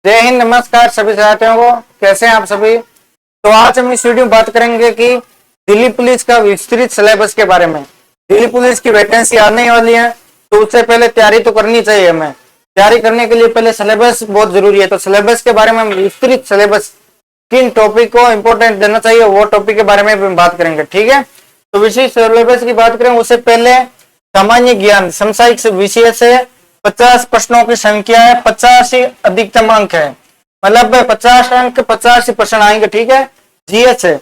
जय हिंद, नमस्कार सभी साथियों को। कैसे हैं आप सभी। तो आज हम इस वीडियो में बात करेंगे कि दिल्ली पुलिस का विस्तृत सिलेबस के बारे में। दिल्ली पुलिस की वैकेंसी आने वाली है, तो उससे पहले तैयारी तो करनी चाहिए हमें। तैयारी करने के लिए पहले सिलेबस बहुत जरूरी है। तो सिलेबस के बारे में हम विस्तृत सिलेबस किन टॉपिक को इंपोर्टेंट देना चाहिए वो टॉपिक के बारे में भी बात करेंगे, ठीक है। तो विशेष सिलेबस की बात करें उससे पहले सामान्य ज्ञान समसामयिक विषय से 50 प्रश्नों की संख्या है, 50 ही अधिकतम अंक है, मतलब 50 अंक 50 प्रश्न आएंगे, ठीक है। जीएस है,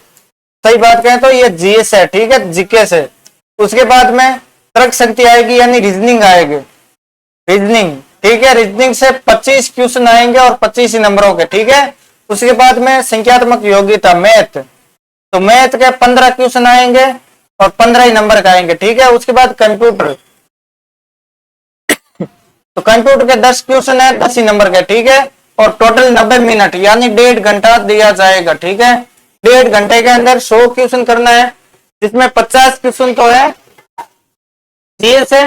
सही बात कहें तो ये जीएस है, ठीक है, जीके से। उसके बाद में तर्क शक्ति आएगी, यानी रीजनिंग आएगी, रीजनिंग, ठीक है। रीजनिंग से 25 क्वेश्चन आएंगे और 25 ही नंबरों के, ठीक है। उसके बाद में संख्यात्मक योग्यता मैथ, तो मैथ के 15 क्वेश्चन आएंगे और 15 ही नंबर का आएंगे, ठीक है। उसके बाद कंप्यूटर, तो कंप्यूटर के 10 क्वेश्चन है, 10 ही नंबर के, ठीक है। और टोटल 90 मिनट यानी 1.5 घंटा दिया जाएगा, ठीक है। 1.5 घंटे के अंदर 100 क्वेश्चन करना है, जिसमें 50 क्वेश्चन तो है जीएस से,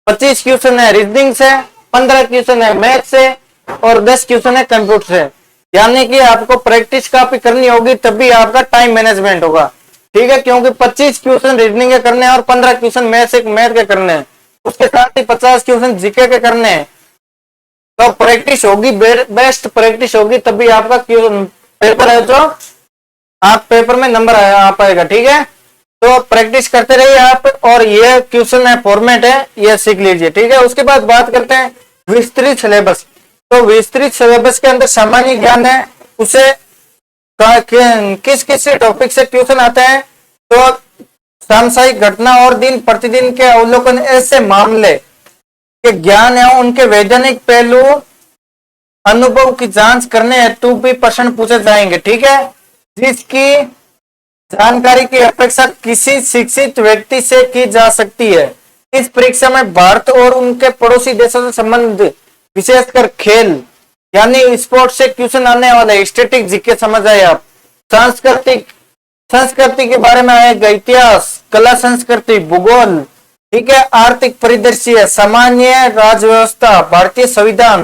25 क्वेश्चन है रीजनिंग से, 15 क्वेश्चन है मैथ से और 10 क्वेश्चन है कंप्यूटर से। यानी कि आपको प्रैक्टिस काफी करनी होगी, तभी आपका टाइम मैनेजमेंट होगा, ठीक है। क्योंकि 25 क्वेश्चन रीजनिंग के करने हैं और 15 क्वेश्चन मैथ के करने हैं, उसके साथ ही 50 क्वेश्चन जीके के करने हैं। तो प्रैक्टिस होगी, बेस्ट प्रैक्टिस होगी, तभी आपका पेपर है जो आप पेपर में नंबर आ पाएगा, ठीक है। तो प्रैक्टिस करते रहिए आप, और ये क्वेश्चन है फॉर्मेट है, ये सीख लीजिए, ठीक है। उसके बाद बात करते हैं विस्तृत सिलेबस। तो विस्तृत सिलेबस के अंदर सामान्य ज्ञान है, उसे किस किस टॉपिक से क्वेश्चन आते हैं। तो सामसामयिक घटना और दिन प्रतिदिन के अवलोकन, ऐसे मामले के ज्ञान है, उनके वैज्ञानिक पहलू अनुभव की जांच करने हेतु भी प्रश्न पूछे जाएंगे, ठीक है। जिसकी जानकारी की अपेक्षा किसी शिक्षित व्यक्ति से की जा सकती है। इस परीक्षा में भारत और उनके पड़ोसी देशों से संबंध, विशेषकर खेल यानी स्पोर्ट्स से क्वेश्चन आने वाले। स्टैटिक जीके समझ आए आप। सांस्कृतिक, संस्कृति के बारे में आएगा, इतिहास, कला संस्कृति, भूगोल, ठीक है। आर्थिक परिदृश्य, सामान्य राज्य व्यवस्था, भारतीय संविधान,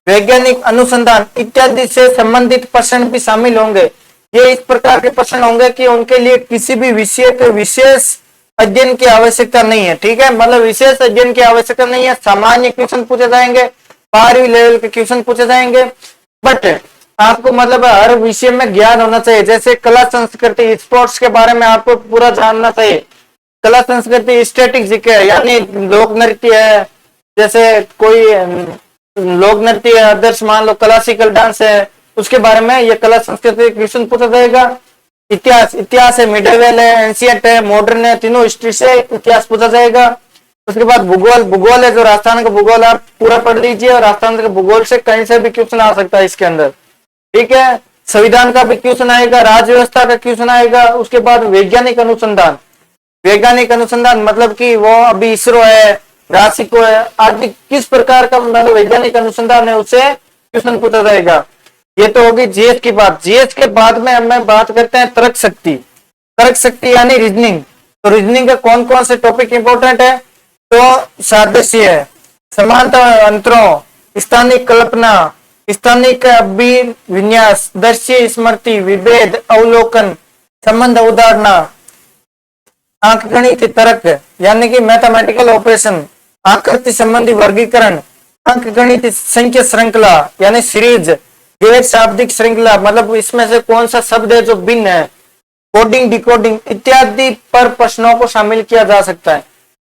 वैज्ञानिक अनुसंधान इत्यादि से संबंधित प्रश्न भी शामिल होंगे। ये इस प्रकार के प्रश्न होंगे कि उनके लिए किसी भी विषय के विशेष अध्ययन की आवश्यकता नहीं है, ठीक है। मतलब विशेष अध्ययन की आवश्यकता नहीं है, सामान्य क्वेश्चन पूछे जाएंगे, 12वीं लेवल के क्वेश्चन पूछे जाएंगे। बट आपको मतलब हर विषय में ज्ञान होना चाहिए। जैसे कला संस्कृति, स्पोर्ट्स के बारे में आपको पूरा जानना चाहिए। कला संस्कृति स्टैटिक जीके है, यानी लोक नृत्य है, जैसे कोई लोक नृत्य आदर्श मान लो क्लासिकल डांस है, उसके बारे में ये कला संस्कृति क्वेश्चन पूछा जाएगा। इतिहास, इतिहास है, मिडिवल है, एंशिएंट है, मॉडर्न है, तीनों हिस्ट्री से इतिहास पूछा जाएगा। उसके बाद भूगोल, भूगोल है जो राजस्थान का भूगोल आप पूरा पढ़ लीजिए, और राजस्थान के भूगोल से कहीं से भी क्वेश्चन आ सकता है इसके अंदर, ठीक है। संविधान का भी क्वेश्चन आएगा, राज्य व्यवस्था का क्वेश्चन आएगा। उसके बाद वैज्ञानिक अनुसंधान, वैज्ञानिक अनुसंधान मतलब कि वो अभी इसरो है, राशिको है आदि, किस प्रकार का मतलब वैज्ञानिक अनुसंधान है, उससे क्वेश्चन पूछा जाएगा। ये तो होगी जीएस की बात। जीएस के बाद में हम बात करते हैं तर्क शक्ति। तर्क शक्ति यानी रीजनिंग। तो रीजनिंग के कौन कौन से टॉपिक इंपोर्टेंट है। तो सादृश्य है, समानता अंतरों, स्थानिक कल्पना, स्थानिक अभिविन्यास, दृश्य स्मृति, विभेद, अवलोकन, संबंध उदाहरण, अंकगणित तर्क यानी कि मैथमेटिकल ऑपरेशन, आकृति संबंधी वर्गीकरण, अंकगणित संख्या श्रृंखला यानी सीरीज, गैर शाब्दिक श्रृंखला मतलब इसमें से कौन सा शब्द है जो भिन्न है, कोडिंग डिकोडिंग इत्यादि पर प्रश्नों को शामिल किया जा सकता है।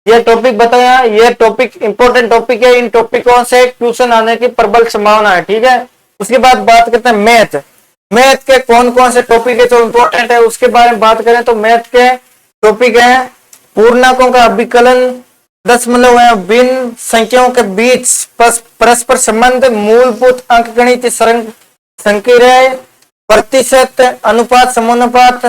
यह टॉपिक बताया, यह टॉपिक इंपोर्टेंट टॉपिक है, इन टॉपिकों से क्वेश्चन आने की प्रबल संभावना है, ठीक है। उसके बाद बात करते हैं मैथ। मैथ के कौन कौन से टॉपिक है जो इंपॉर्टेंट है उसके बारे में बात करें तो मैथ के टॉपिक है पूर्णांकों का अभिकलन, दशमलव है, भिन्न संख्याओं के बीच परस्पर संबंध, मूलभूत अंकगणित संक्रियाएं, प्रतिशत, अनुपात, समानुपात,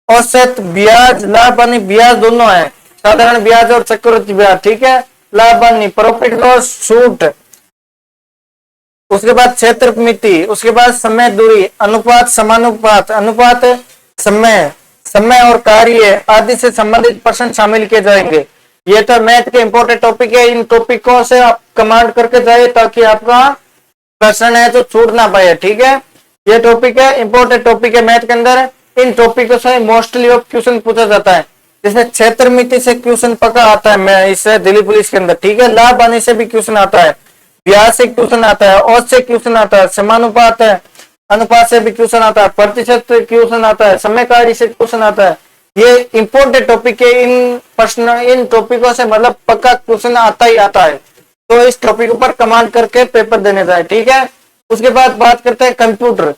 औसत, ब्याज, लाभ हानि, ब्याज दोनों है, साधारण ब्याज और चक्रवृद्धि ब्याज, ठीक है। लाभ हानि, प्रॉफिट लॉस, छूट। उसके बाद क्षेत्रमिति, उसके बाद समय दूरी, अनुपात, समानुपात, अनुपात, समय, समय और कार्य आदि से संबंधित प्रश्न शामिल किए जाएंगे। ये तो मैथ के इंपॉर्टेंट टॉपिक है। इन टॉपिकों से आप कमांड करके जाइए ताकि आपका प्रश्न है जो छूट ना पाए, ठीक है। ये टॉपिक है, इंपॉर्टेंट टॉपिक है मैथ के अंदर। इन टॉपिकों से मोस्टली ऑफ क्वेश्चन पूछा जाता है। जैसे क्षेत्र मिति से क्वेश्चन पक्का आता है मैं इससे दिल्ली पुलिस के अंदर, ठीक है। लाभ आने से भी क्वेश्चन आता है, ब्याज से क्वेश्चन आता है, औसत से क्वेश्चन आता है, समानुपात है, अनुपात से भी क्वेश्चन आता है, प्रतिशत से क्वेश्चन आता है, समयकारी से क्वेश्चन आता है। ये इंपॉर्टेंट टॉपिक है। इन प्रश्न इन टॉपिकों से मतलब पक्का क्वेश्चन आता ही आता है। तो इस टॉपिक पर कमांड करके पेपर देने जाए, ठीक है। उसके बाद बात करते हैं कंप्यूटर।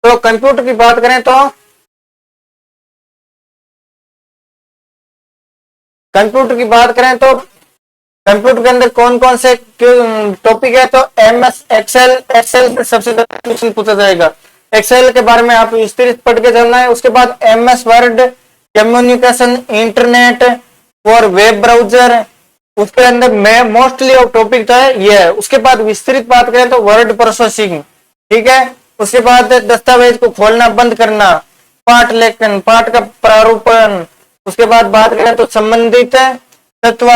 तो कंप्यूटर की बात करें तो कंप्यूटर के अंदर कौन कौन से टॉपिक है, तो एमएस एक्सेल, एक्सेल से सबसे ज्यादा क्वेश्चन पूछा जाएगा। एक्सेल के बारे में आप विस्तृत पढ़ के चलना है। उसके बाद एमएस वर्ड, कम्युनिकेशन, इंटरनेट और वेब ब्राउजर, उसके अंदर में मोस्टली ऑफ टॉपिक तो है ये है। उसके बाद विस्तृत बात करें तो वर्ड प्रोसेसिंग, ठीक है। उसके बाद दस्तावेज को खोलना बंद करना, पाठ लेखन, पाठ का प्रारूपण। उसके बाद बात करें तो संबंधित तत्व,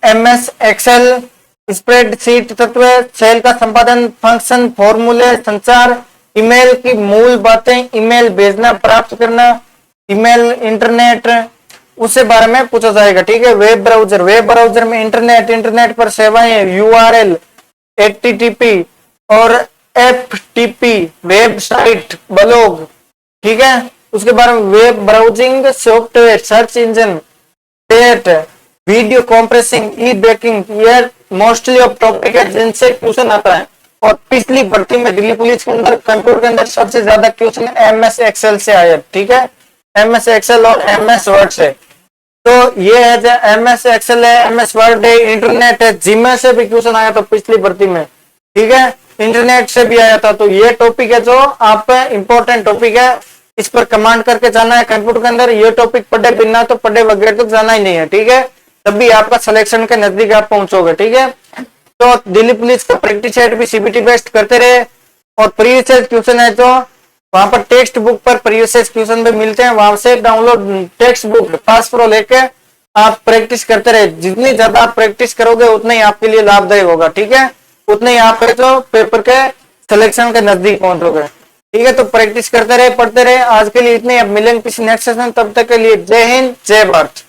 एमएस एक्सेल, स्प्रेडशीट तत्व, सेल का संपादन, फंक्शन, फॉर्मूले, संचार, ईमेल की मूल बातें, ईमेल भेजना प्राप्त करना, ईमेल, इंटरनेट, उससे बारे में पूछा जाएगा, ठीक है। वेब ब्राउजर, वेब ब्राउजर में इंटरनेट, इंटरनेट पर सेवाएं, यूआरएल, एचटीटीपी और एफटीपी, वेबसाइट, ब्लॉग, ठीक है। उसके बारे में web browsing software, search engine, date, video compressing, e banking, ये मोस्टली ऑफ टॉपिक है जिनसे क्वेश्चन आता है। और पिछली भर्ती में दिल्ली पुलिस के अंदर कंप्यूटर के अंदर सबसे ज्यादा क्वेश्चन एमएस एक्सेल से आया, ठीक है। एमएस एक्सेल और एमएस वर्ड से। तो ये है जो एमएस एक्सेल है, एमएस वर्ड है, इंटरनेट है, जीमेल से भी क्वेश्चन आया था पिछली भर्ती में, ठीक है। इंटरनेट से भी आया था। तो ये टॉपिक है जो आप इंपॉर्टेंट टॉपिक है, इस पर कमांड करके जाना है कंप्यूटर के अंदर। ये टॉपिक पढ़े बिना तो पढ़े वगैरह तो जाना ही नहीं है, ठीक है। तभी आपका सिलेक्शन के नजदीक आप पहुंचोगे, ठीक है। तो दिल्ली पुलिस का प्रैक्टिस सेट भी सीबीटी बेस्ड करते रहे। और प्रीवियस क्वेश्चन है जो वहां पर टेक्स्ट बुक पर प्रीवियस क्वेश्चन भी मिलते हैं, वहां से download text book pass pro लेके आप प्रैक्टिस करते रहे। जितनी ज्यादा आप प्रैक्टिस करोगे उतना ही आपके लिए लाभदायक होगा, ठीक है। उतने ही आप जो पेपर के सिलेक्शन के नजदीक पहुंचोगे, ठीक है। तो प्रैक्टिस करते रहे, पढ़ते रहे। आज के लिए इतने, अब मिलेंगे किसी नेक्स्ट सेशन, तब तक के लिए जय हिंद, जय भारत।